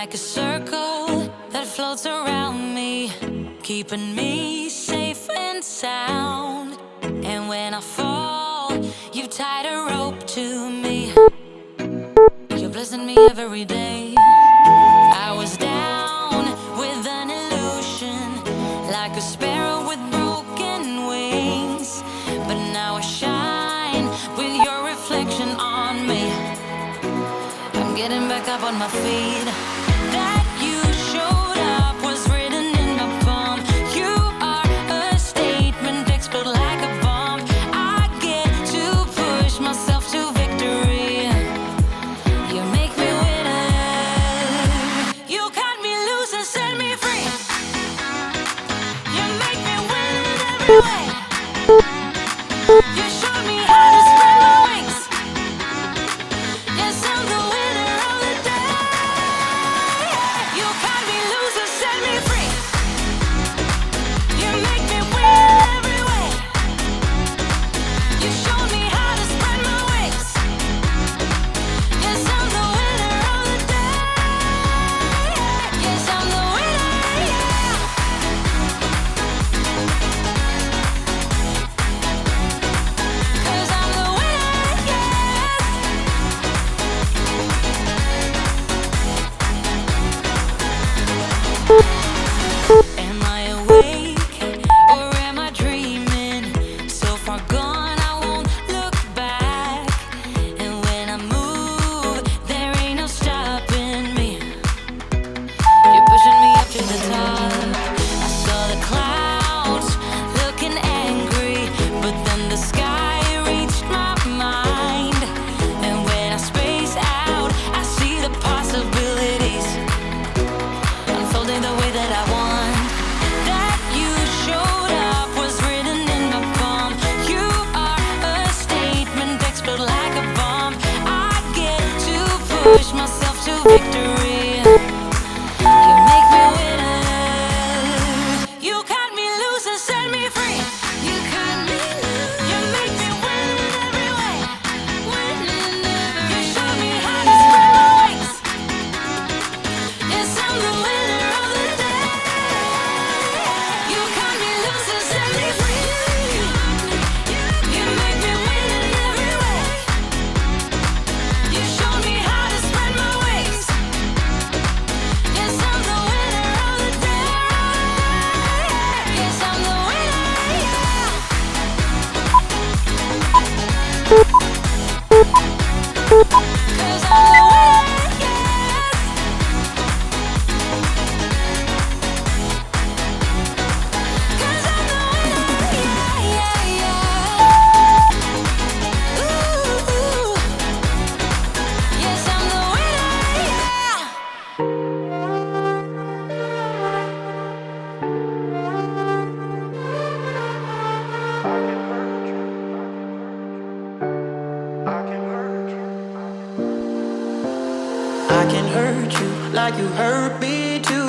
like a circle that floats around me, keeping me safe and sound. And when I fall, you tied a rope to me. You're blessing me every day. I was down with an illusion, like a sparrow with broken wings, but now I shine with your reflection on me. I'm getting back up on my feet. That you showed up was written in my palm. You are a statement, explode like a bomb. I get to push myself to victory. You make me winner. You cut me loose and set me free. You make me win in every way. You showed me how to spread my wings. Yes, I'm the winner of the day. You cut me loose and set me free. You make me win in every way. You showed me how to spread my wings. Yes, I'm the winner of the day. Yes, I'm the winner, yeah. 'Cause I'm the winner, yes. Am I awake or am I dreaming? So far gone, I won't look back. And when I move, there ain't no stopping me. You're pushing me up to the top. I saw the clouds looking angry, but then the sky reached my mind. And when I space out, I see the possibilities unfolding the way that I want. That you showed up was written in my palm. You are a statement, explode like a bomb. I get to push myself to victory. You make me winner. You cut me loose and set me free. You cut me loose. You make me win in every way. Win in every way. You show me how to spread my wings. Yes, I'm the winner of the day. You cut me loose and set me free. You make me win in every way. You show me how to spread my wings. Yes, I'm the winner of the day. Yes, I'm the winner, yeah. 'Cause I'm the winner, yes. 'Cause I'm the winner, yeah, yeah, yeah. Ooh, yes, I'm the winner, yeah. I can hurt you like you hurt me too.